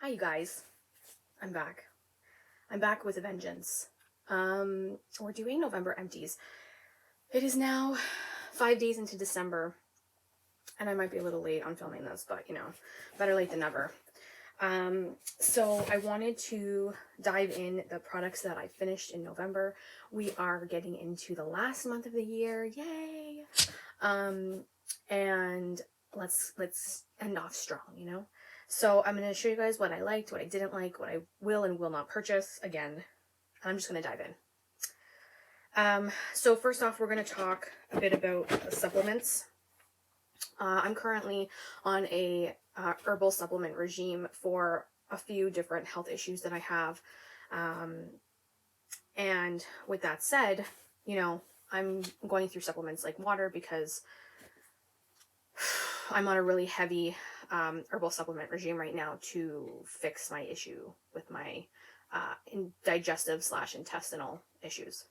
Hi you guys, I'm back. I'm back with a vengeance. We're doing November empties. It is now 5 days into December, and I might be a little late on filming this, but you know, better late than never. So I wanted to dive in the products that I finished in November. We are getting into the last month of the year, yay! And let's end off strong, you know? So I'm going to show you guys what I liked, what I didn't like, what I will and will not purchase. Again, I'm just going to dive in. So first off, we're going to talk a bit about supplements. I'm currently on a herbal supplement regime for a few different health issues that I have. And with that said, you know, I'm going through supplements like water because I'm on a really heavy herbal supplement regime right now to fix my issue with my digestive / intestinal issues.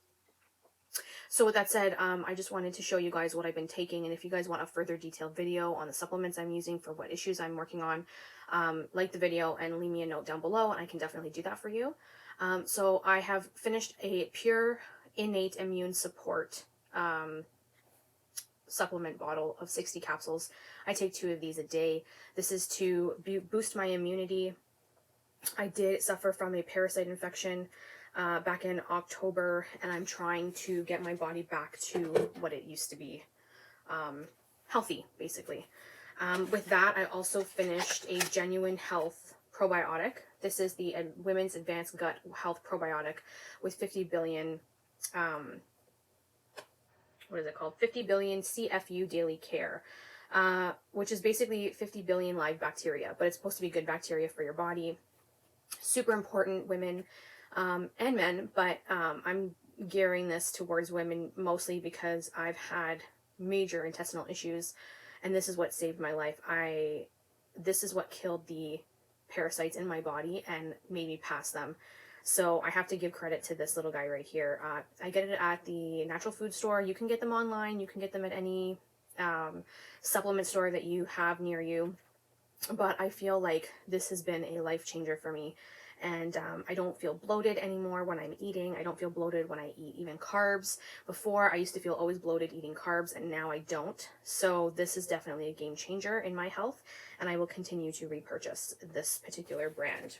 So with that said, I just wanted to show you guys what I've been taking, and if you guys want a further detailed video on the supplements I'm using for what issues I'm working on, like the video and leave me a note down below and I can definitely do that for you. So I have finished a pure innate immune support supplement bottle of 60 capsules. I take 2 of these a day. This is to boost my immunity. I did suffer from a parasite infection back in October, and I'm trying to get my body back to what it used to be, healthy, basically. With that, I also finished a Genuine Health probiotic. This is the Women's Advanced Gut Health Probiotic with 50 billion, what is it called? 50 billion CFU daily care, which is basically 50 billion live bacteria, but it's supposed to be good bacteria for your body. Super important, women and men, but I'm gearing this towards women mostly because I've had major intestinal issues, and this is what saved my life. This is what killed the parasites in my body and made me pass them. So I have to give credit to this little guy right here. I get it at the natural food store. You can get them online. You can get them at any supplement store that you have near you. But I feel like this has been a life changer for me. And I don't feel bloated anymore when I'm eating. I don't feel bloated when I eat even carbs. Before, I used to feel always bloated eating carbs, and now I don't. So this is definitely a game changer in my health, and I will continue to repurchase this particular brand.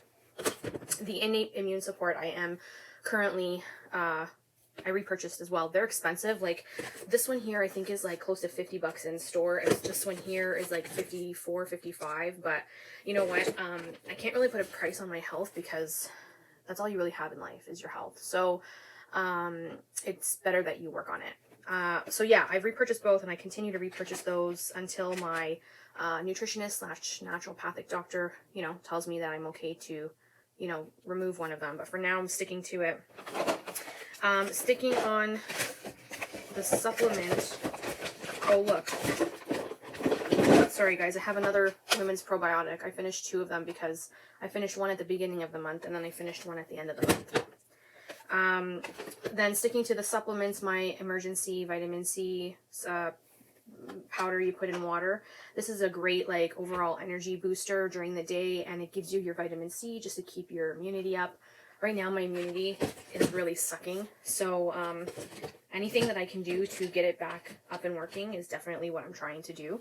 The innate immune support I am currently, I repurchased as well. They're expensive. Like this one here, I think is like close to 50 bucks in store. And this one here is like 54, 55. But you know what? I can't really put a price on my health because that's all you really have in life is your health. So, it's better that you work on it. So yeah, I've repurchased both, and I continue to repurchase those until my, nutritionist / naturopathic doctor, you know, tells me that I'm okay to, you know, remove one of them. But for now, I'm sticking to it. Sticking on the supplement. Oh, look. Sorry, guys. I have another women's probiotic. I finished 2 of them because I finished one at the beginning of the month, and then I finished one at the end of the month. Then sticking to the supplements, my emergency vitamin C powder you put in water. This is a great like overall energy booster during the day, and it gives you your vitamin C just to keep your immunity up. Right now my immunity is really sucking, so anything that I can do to get it back up and working is definitely what I'm trying to do.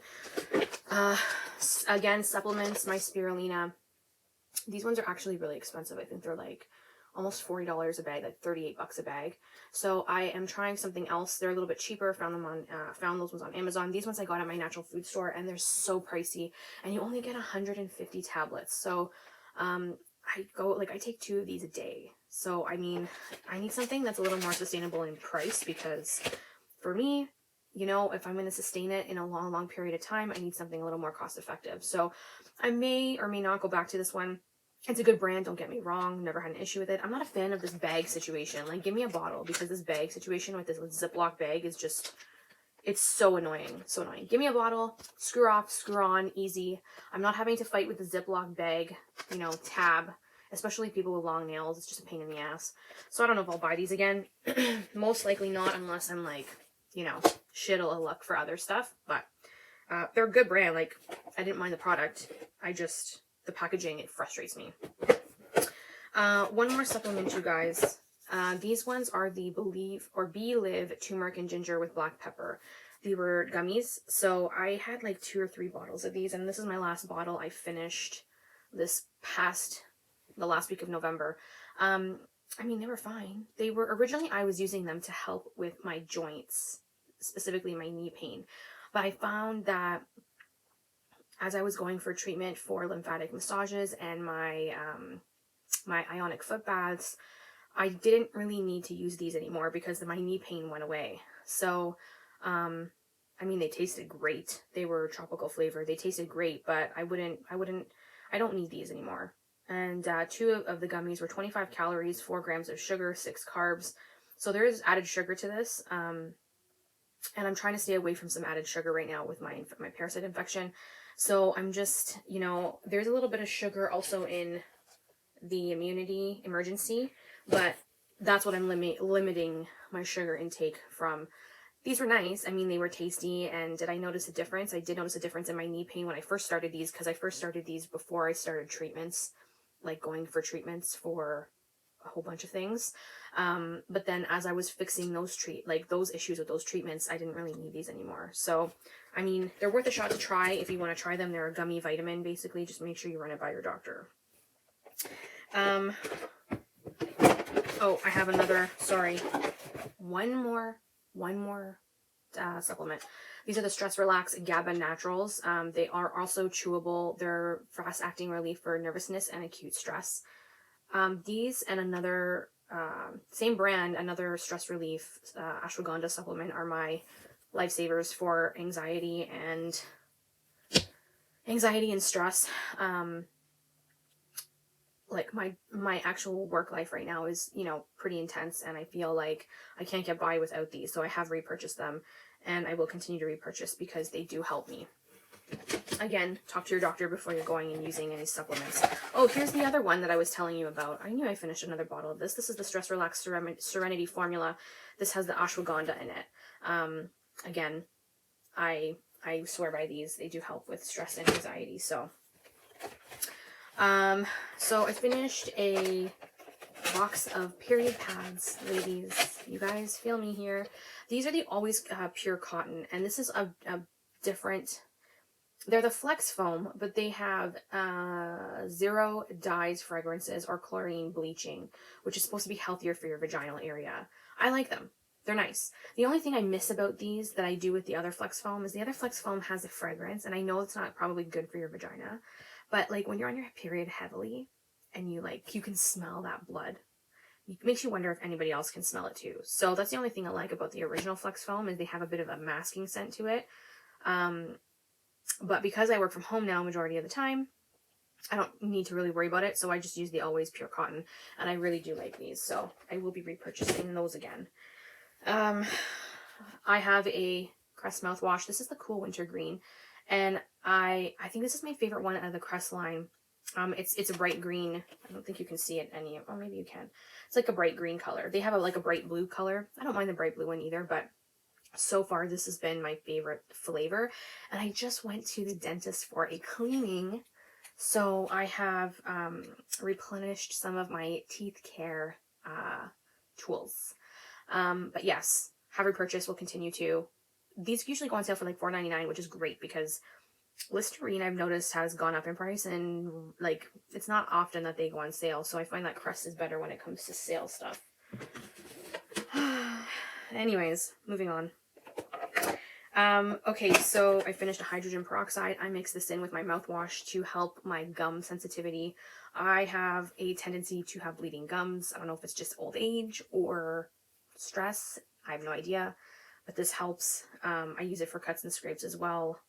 Again, supplements, my Spirulina. These ones are actually really expensive. I think they're like almost $40 a bag, like 38 bucks a bag. So I am trying something else. They're a little bit cheaper. Found those ones on Amazon. These ones I got at my natural food store, and they're so pricey, and you only get 150 tablets. So I take 2 of these a day. So I mean, I need something that's a little more sustainable in price, because for me, you know, if I'm going to sustain it in a long period of time, I need something a little more cost effective. So I may or may not go back to this one. It's a good brand, don't get me wrong. Never had an issue with it. I'm not a fan of this bag situation. Like, give me a bottle, because this bag situation with this Ziploc bag is just, it's so annoying. So annoying. Give me a bottle, screw off, screw on, easy. I'm not having to fight with the Ziploc bag, you know, tab, especially people with long nails. It's just a pain in the ass. So I don't know if I'll buy these again. Most likely not, unless I'm like, you know, shit a luck for other stuff. But they're a good brand. Like, I didn't mind the product. the packaging, it frustrates me. One more supplement, you guys. These ones are the Be-Live Turmeric and Ginger with Black Pepper. They were gummies. So I had like 2 or 3 bottles of these, and this is my last bottle. I finished the last week of November. I mean, they were fine. They were, originally I was using them to help with my joints, specifically my knee pain. But I found that as I was going for treatment for lymphatic massages and my my ionic foot baths, I didn't really need to use these anymore because my knee pain went away. So, I mean, they tasted great. They were tropical flavor. They tasted great, but I don't need these anymore. And 2 of the gummies were 25 calories, 4 grams of sugar, 6 carbs. So there is added sugar to this. And I'm trying to stay away from some added sugar right now with my parasite infection. So I'm just, you know, there's a little bit of sugar also in the immunity emergency, but that's what I'm limiting my sugar intake from. These were nice. I mean, they were tasty. And did I notice a difference? I did notice a difference in my knee pain when I first started these, because I first started these before I started treatments, like going for treatments for a whole bunch of things. But then as I was fixing those issues with those treatments, I didn't really need these anymore. So, I mean, they're worth a shot to try if you want to try them. They're a gummy vitamin, basically. Just make sure you run it by your doctor. Oh, I have another, sorry, one more supplement. These are the Stress Relax GABA Naturals. They are also chewable. They're fast acting relief for nervousness and acute stress. These and another, same brand, another stress relief, ashwagandha supplement are my lifesavers for anxiety and stress. Like my actual work life right now is, you know, pretty intense, and I feel like I can't get by without these. So I have repurchased them, and I will continue to repurchase because they do help me. Again, talk to your doctor before you're going and using any supplements. Oh, here's the other one that I was telling you about. I knew I finished another bottle of this. This is the Stress Relax Serenity formula. This has the ashwagandha in it. Again, I swear by these. They do help with stress and anxiety. So I finished a box of period pads, ladies. You guys feel me here. These are the Always Pure Cotton, and this is a different. They're the Flex Foam, but they have 0 dyes, fragrances, or chlorine bleaching, which is supposed to be healthier for your vaginal area. I like them. They're nice. The only thing I miss about these that I do with the other Flex Foam is the other Flex Foam has a fragrance, and I know it's not probably good for your vagina, but like when you're on your period heavily and you can smell that blood, it makes you wonder if anybody else can smell it too. So that's the only thing I like about the original Flex Foam is they have a bit of a masking scent to it. But because I work from home now majority of the time, I don't need to really worry about it. So I just use the Always Pure Cotton, and I really do like these. So I will be repurchasing those again. I have a Crest mouthwash. This is the Cool Winter Green. And I think this is my favorite one out of the Crest line. It's a bright green. I don't think you can see it oh, maybe you can. It's like a bright green color. They have a bright blue color. I don't mind the bright blue one either, but so far this has been my favorite flavor. And I just went to the dentist for a cleaning. So I have replenished some of my teeth care tools. But yes, have repurchase, will continue to. These usually go on sale for like $4.99, which is great because Listerine, I've noticed, has gone up in price, and it's not often that they go on sale. So I find that Crest is better when it comes to sale stuff. Anyways, moving on. Okay, so I finished a hydrogen peroxide. I mixed this in with my mouthwash to help my gum sensitivity. I have a tendency to have bleeding gums. I don't know if it's just old age or stress. I have no idea, but this helps. I use it for cuts and scrapes as well.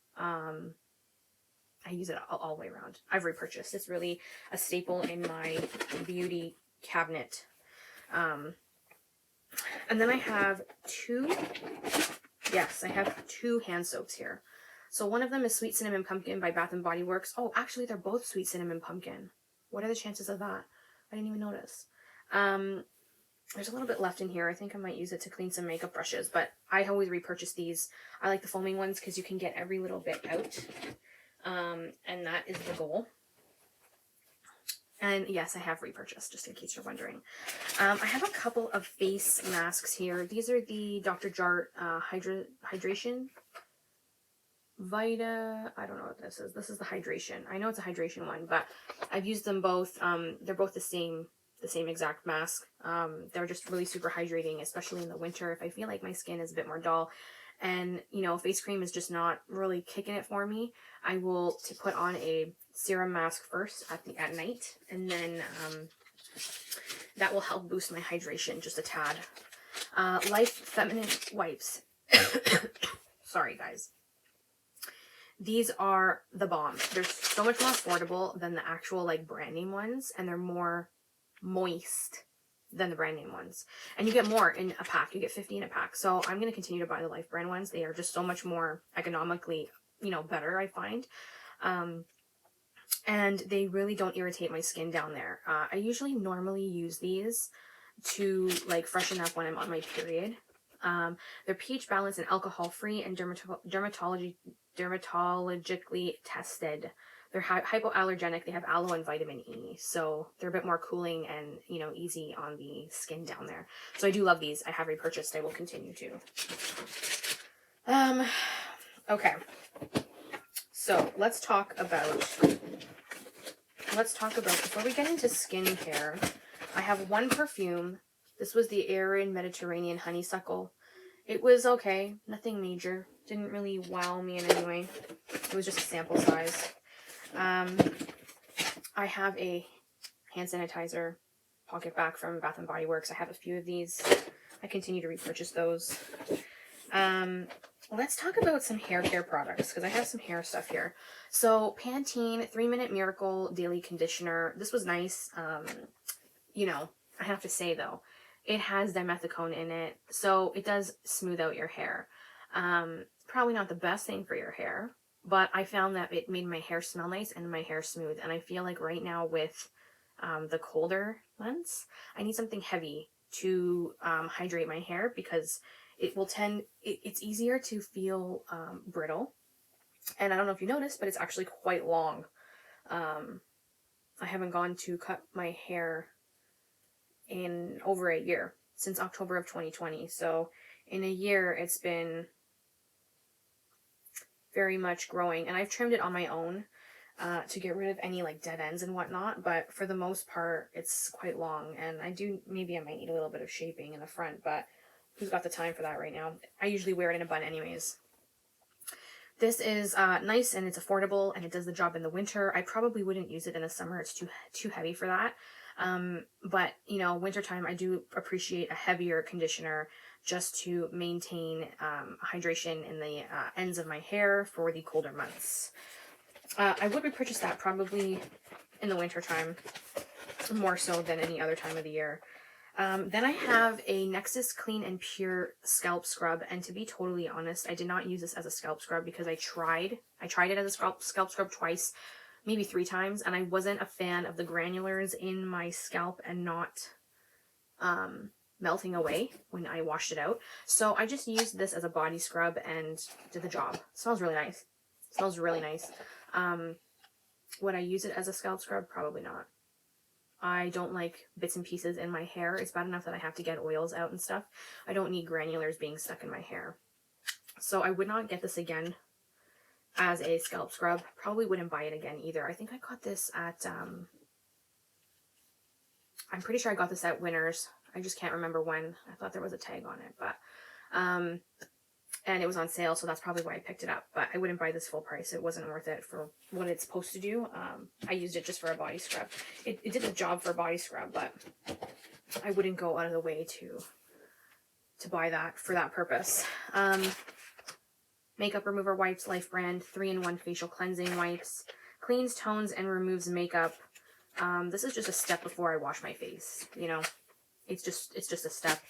I use it all the way around. I've repurchased. It's really a staple in my beauty cabinet. And then I have two hand soaps here. So one of them is Sweet Cinnamon Pumpkin by Bath & Body Works. Oh, actually, they're both Sweet Cinnamon Pumpkin. What are the chances of that? I didn't even notice. There's a little bit left in here. I think I might use it to clean some makeup brushes, but I always repurchase these. I like the foaming ones because you can get every little bit out. And that is the goal. And yes, I have repurchased, just in case you're wondering. I have a couple of face masks here. These are the Dr. Jart Hydration Vita. I don't know what this is. This is the hydration. I know it's a hydration one, but I've used them both. They're both the same exact mask. They're just really super hydrating, especially in the winter. If I feel like my skin is a bit more dull, and you know, face cream is just not really kicking it for me, I will put on a serum mask first at night, and then that will help boost my hydration just a tad. Life Feminist wipes. Sorry, guys. These are the bomb. They're so much more affordable than the actual like brand name ones, and they're more moist than the brand name ones. And you get more in a pack. You get 50 in a pack. So I'm going to continue to buy the Life brand ones. They are just so much more economically, you know, better, I find. And they really don't irritate my skin down there. I usually normally use these to like freshen up when I'm on my period. They're pH balanced and alcohol free and dermatologically tested. They're hypoallergenic. They have aloe and vitamin E, so they're a bit more cooling and, you know, easy on the skin down there. So I do love these. I have repurchased. I will continue to. Okay. So let's talk about before we get into skincare, I have one perfume. This was the Arid Mediterranean Honeysuckle. It was okay, nothing major. Didn't really wow me in any way. It was just a sample size. I have a hand sanitizer pocket back from Bath & Body Works. I have a few of these. I continue to repurchase those. Let's talk about some hair care products, because I have some hair stuff here. So Pantene 3-Minute Miracle Daily Conditioner. This was nice. You know, I have to say though, it has dimethicone in it, so it does smooth out your hair. Probably not the best thing for your hair, but I found that it made my hair smell nice and my hair smooth. And I feel like right now with the colder months, I need something heavy to hydrate my hair, because it will it's easier to feel brittle. And I don't know if you noticed, but it's actually quite long. I haven't gone to cut my hair in over a year, since October of 2020. So in a year, it's been very much growing, and I've trimmed it on my own to get rid of any like dead ends and whatnot, but for the most part, it's quite long, and maybe I might need a little bit of shaping in the front, but who's got the time for that right now? I usually wear it in a bun anyways. This is nice, and it's affordable, and it does the job in the winter. I probably wouldn't use it in the summer. It's too heavy for that. But, you know, wintertime, I do appreciate a heavier conditioner just to maintain hydration in the ends of my hair for the colder months. I would repurchase that probably in the wintertime, more so than any other time of the year. Then I have a Nexus Clean and Pure Scalp Scrub, and to be totally honest, I did not use this as a scalp scrub because I tried it as a scalp scrub twice, maybe 3 times, and I wasn't a fan of the granulars in my scalp and not melting away when I washed it out. So I just used this as a body scrub and did the job. It smells really nice. It smells really nice. Would I use it as a scalp scrub? Probably not. I don't like bits and pieces in my hair. It's bad enough that I have to get oils out and stuff. I don't need granulars being stuck in my hair. So I would not get this again as a scalp scrub. Probably wouldn't buy it again either. I think I got this at, I'm pretty sure I got this at Winners. I just can't remember when. I thought there was a tag on it, but, and it was on sale, so that's probably why I picked it up. But I wouldn't buy this full price. It wasn't worth it for what it's supposed to do. I used it just for a body scrub. It did the job for a body scrub, but I wouldn't go out of the way to buy that for that purpose. Makeup remover wipes, Life brand, 3-in-1 facial cleansing wipes. Cleans, tones, and removes makeup. This is just a step before I wash my face, you know. It's just a step.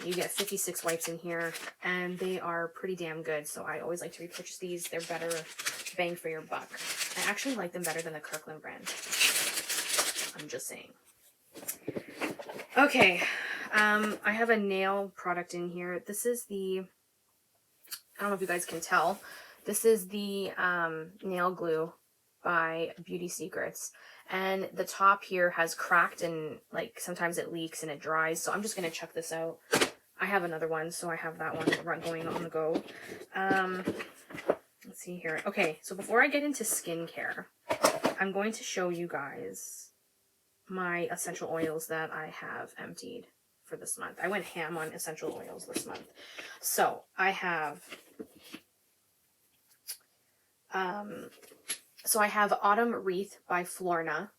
You get 56 wipes in here, and they are pretty damn good, so I always like to repurchase these. They're better bang for your buck. I actually like them better than the Kirkland brand. I'm just saying. Okay, I have a nail product in here. This is the, I don't know if you guys can tell, this is the nail glue by Beauty Secrets. And the top here has cracked and like sometimes it leaks and it dries. So I'm just going to check this out. I have another one, so I have that one going on the go. Let's see here. Okay, so before I get into skincare, I'm going to show you guys my essential oils that I have emptied for this month. I went ham on essential oils this month. So I have Autumn Wreath by Florna.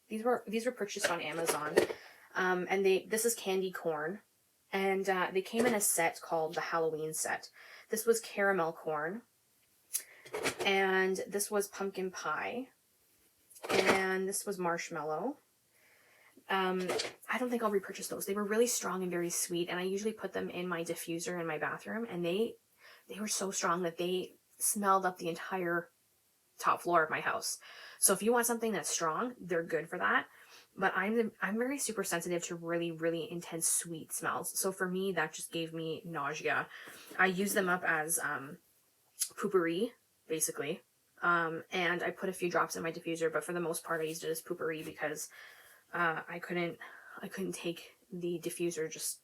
These were purchased on Amazon. And this is candy corn. And they came in a set called the Halloween set. This was caramel corn. And this was pumpkin pie. And this was marshmallow. I don't think I'll repurchase those. They were really strong and very sweet, and I usually put them in my diffuser in my bathroom, and they were so strong that they smelled up the entire top floor of my house. So if you want something that's strong, they're good for that. But I'm very super sensitive to really, really intense sweet smells. So for me, that just gave me nausea. I use them up as poopery, basically. And I put a few drops in my diffuser, but for the most part I used it as poopery because I couldn't take the diffuser just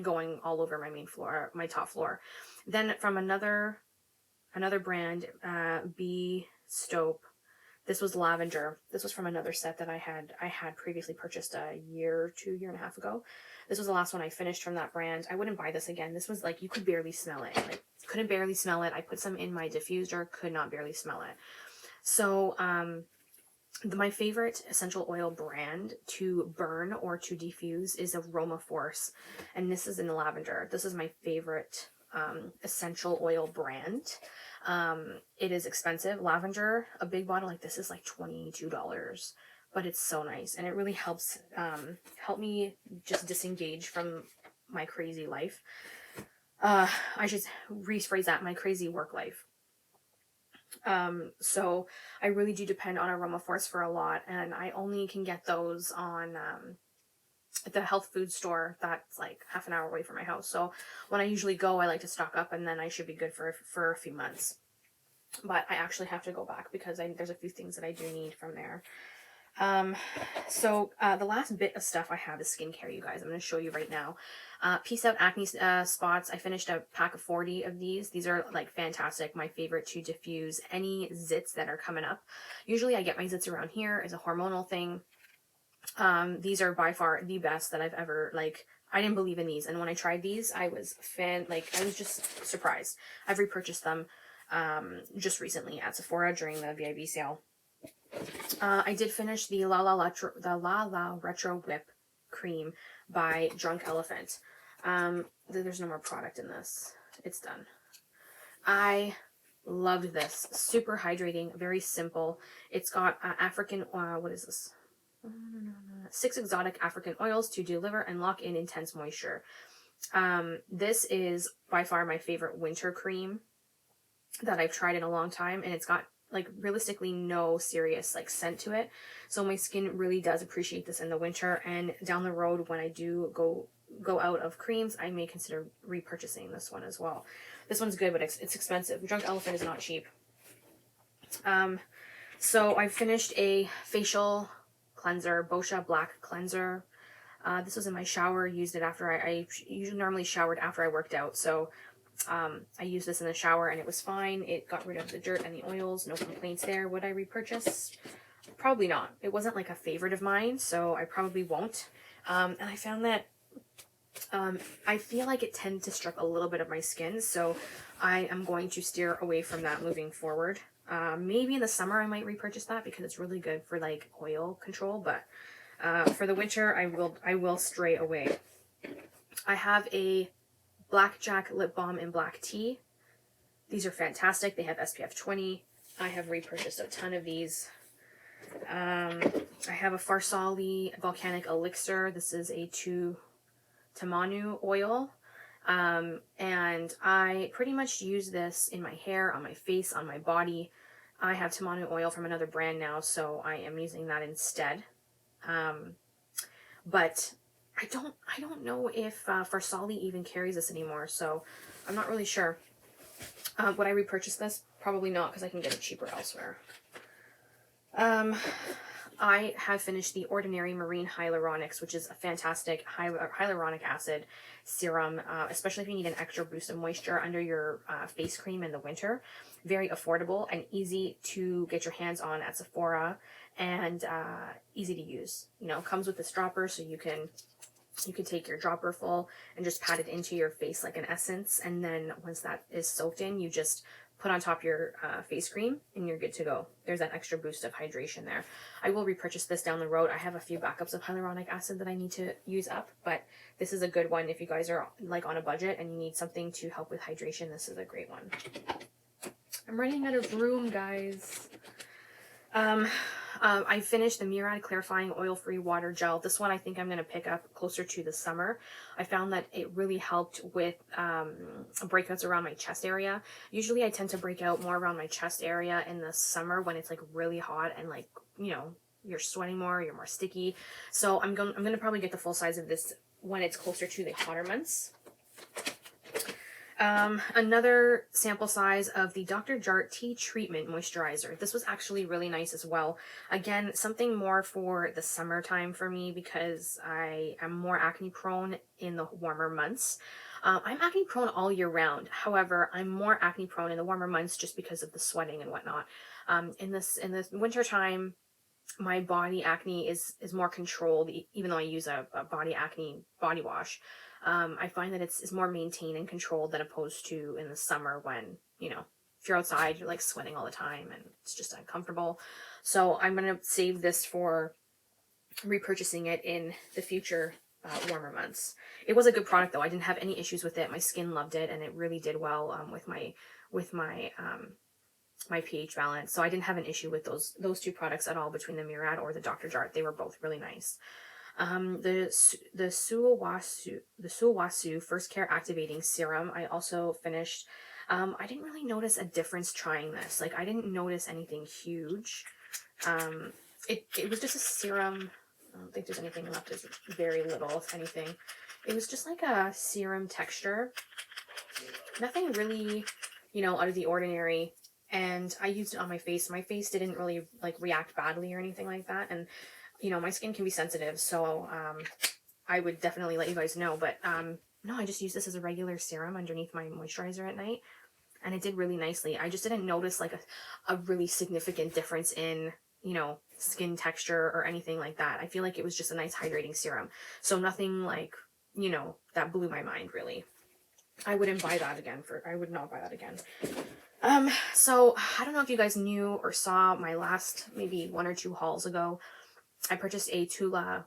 going all over my main floor, my top floor. Then from another brand, Bee Stope. This was lavender. This was from another set that I had previously purchased a year and a half ago. This was the last one I finished from that brand. I wouldn't buy this again. This was like, you could barely smell it. Like, couldn't barely smell it. I put some in my diffuser, could not barely smell it. So, my favorite essential oil brand to burn or to diffuse is Aroma Force, and this is in lavender. This is my favorite essential oil brand. It is expensive. Lavender, a big bottle like this is like $22, but it's so nice, and it really helps help me just disengage from my crazy life. I should rephrase that, my crazy work life. So I really do depend on Aroma Force for a lot, and I only can get those on the health food store that's like half an hour away from my house. So when I usually go, I like to stock up, and then I should be good for a few months. But I actually have to go back because there's a few things that I do need from there. The last bit of stuff I have is skincare, you guys. I'm going to show you right now. Peace Out Acne Spots. I finished a pack of 40 of these. These are like fantastic. My favorite to diffuse any zits that are coming up. Usually I get my zits around here. It's a hormonal thing. These are by far the best that I've ever, like, I didn't believe in these. And when I tried these, I was just surprised. I've repurchased them, just recently at Sephora during the VIB sale. I did finish the La La Retro Whip Cream by Drunk Elephant. There's no more product in this. It's done. I loved this. Super hydrating, very simple. It's got African, what is this? 6 exotic African oils to deliver and lock in intense moisture. This is by far my favorite winter cream that I've tried in a long time, and it's got like realistically no serious like scent to it, so my skin really does appreciate this in the winter. And down the road, when I do go out of creams, I may consider repurchasing this one as well. This one's good, but it's expensive. Drunk Elephant is not cheap. So I finished a facial cleanser, Boscia Black Cleanser. This was in my shower. Used it after I usually normally showered after I worked out, so I used this in the shower and it was fine. It got rid of the dirt and the oils. No complaints there. Would I repurchase? Probably not. It wasn't like a favorite of mine, so I probably won't. And I found that I feel like it tends to strip a little bit of my skin, so I am going to steer away from that moving forward. Maybe in the summer I might repurchase that because it's really good for like oil control, but for the winter I will stray away. I have a Blackjack lip balm in black tea. These are fantastic. They have SPF 20. I have repurchased a ton of these. I have a Farsali volcanic elixir. This is a Tamanu oil. And I pretty much use this in my hair, on my face, on my body. I have Tamanu oil from another brand now, so I am using that instead. But I don't know if Farsali even carries this anymore, so I'm not really sure. Would I repurchase this? Probably not, because I can get it cheaper elsewhere. I have finished the Ordinary Marine Hyaluronics, which is a fantastic hyaluronic acid serum, especially if you need an extra boost of moisture under your face cream in the winter. Very affordable and easy to get your hands on at Sephora, and easy to use. You know, it comes with this dropper, so you can take your dropper full and just pat it into your face like an essence, and then once that is soaked in, you just put on top your face cream and you're good to go. There's that extra boost of hydration there. I will repurchase this down the road. I have a few backups of hyaluronic acid that I need to use up, but this is a good one if you guys are like on a budget and you need something to help with hydration. This is a great one. I'm running out of room, guys. I finished the Murad Clarifying Oil-Free Water Gel. This one I think I'm going to pick up closer to the summer. I found that it really helped with breakouts around my chest area. Usually I tend to break out more around my chest area in the summer when it's like really hot and like, you know, you're sweating more, you're more sticky. So I'm going to probably get the full size of this when it's closer to the hotter months. Another sample size of the Dr. Jart Tea Treatment Moisturizer. This was actually really nice as well. Again, something more for the summertime for me because I am more acne prone in the warmer months. I'm acne prone all year round. However, I'm more acne prone in the warmer months just because of the sweating and whatnot. In the winter time, my body acne is more controlled, even though I use a body acne body wash. I find that it's more maintained and controlled than opposed to in the summer when, you know, if you're outside, you're like sweating all the time and it's just uncomfortable. So I'm going to save this for repurchasing it in the future warmer months. It was a good product though. I didn't have any issues with it. My skin loved it and it really did well with my pH balance. So I didn't have an issue with those two products at all between the Murad or the Dr. Jart. They were both really nice. The Suawasu First Care Activating Serum, I also finished. I didn't really notice a difference trying this. Like, I didn't notice anything huge. It was just a serum. I don't think there's anything left. There's very little, if anything. It was just like a serum texture. Nothing really, you know, out of the ordinary. And I used it on my face. My face didn't really, like, react badly or anything like that. And you know, my skin can be sensitive, so I would definitely let you guys know. But no, I just use this as a regular serum underneath my moisturizer at night, and it did really nicely. I just didn't notice like a really significant difference in, you know, skin texture or anything like that. I feel like it was just a nice hydrating serum. So nothing like, you know, that blew my mind really. I wouldn't buy that again. I would not buy that again. So I don't know if you guys knew or saw my last maybe 1 or 2 hauls ago. I purchased a Tula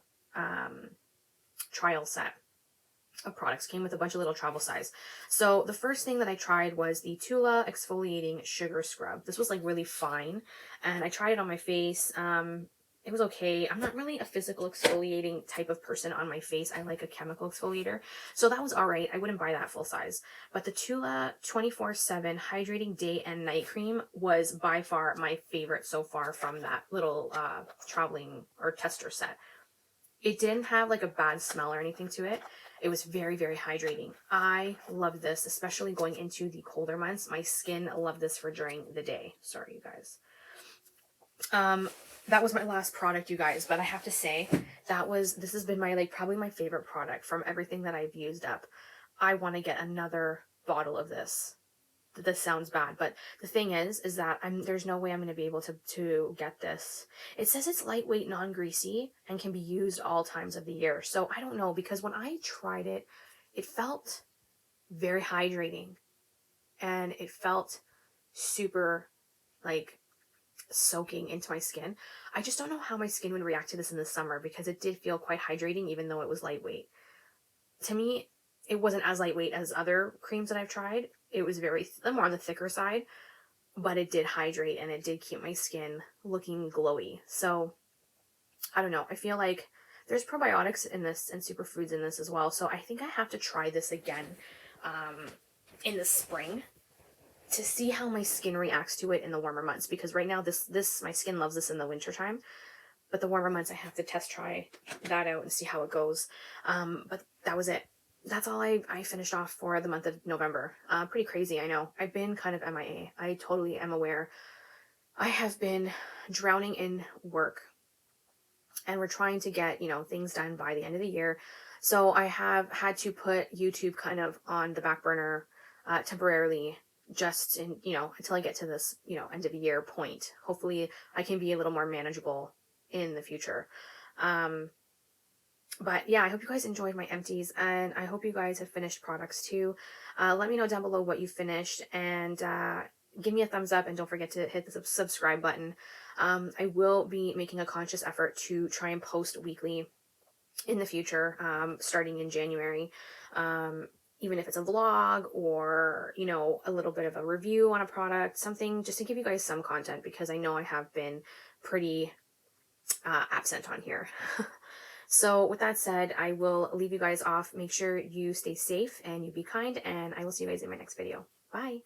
trial set of products. Came with a bunch of little travel size. So the first thing that I tried was the Tula Exfoliating Sugar Scrub. This was like really fine, and I tried it on my face. It was okay. I'm not really a physical exfoliating type of person on my face. I like a chemical exfoliator. So that was alright. I wouldn't buy that full size. But the Tula 24/7 Hydrating Day and Night Cream was by far my favorite so far from that little traveling or tester set. It didn't have like a bad smell or anything to it. It was very, very hydrating. I love this, especially going into the colder months. My skin loved this for during the day. Sorry, you guys. That was my last product, you guys, but I have to say this has been my, like, probably my favorite product from everything that I've used up. I want to get another bottle of this. This sounds bad, but the thing is that there's no way I'm going to be able to get this. It says it's lightweight, non-greasy, and can be used all times of the year. So I don't know, because when I tried it, it felt very hydrating, and it felt super, like, soaking into my skin. I just don't know how my skin would react to this in the summer, because it did feel quite hydrating even though it was lightweight. To me, it wasn't as lightweight as other creams that I've tried. It was more on the thicker side, but it did hydrate and it did keep my skin looking glowy. So I don't know. I feel like there's probiotics in this and superfoods in this as well. So I think I have to try this again in the spring to see how my skin reacts to it in the warmer months, because right now my skin loves this in the winter time, but the warmer months I have to try that out and see how it goes. But that was it. That's all I finished off for the month of November. Pretty crazy, I know. I've been kind of MIA. I totally am aware. I have been drowning in work and we're trying to get, you know, things done by the end of the year. So I have had to put YouTube kind of on the back burner temporarily, just in, you know, until I get to this, you know, end of the year point. Hopefully I can be a little more manageable in the future. But yeah, I hope you guys enjoyed my empties, and I hope you guys have finished products too. Let me know down below what you finished, and give me a thumbs up, and don't forget to hit the subscribe button. I will be making a conscious effort to try and post weekly in the future, starting in January. Even if it's a vlog or, you know, a little bit of a review on a product, something just to give you guys some content, because I know I have been pretty absent on here. So with that said, I will leave you guys off. Make sure you stay safe and you be kind, and I will see you guys in my next video. Bye.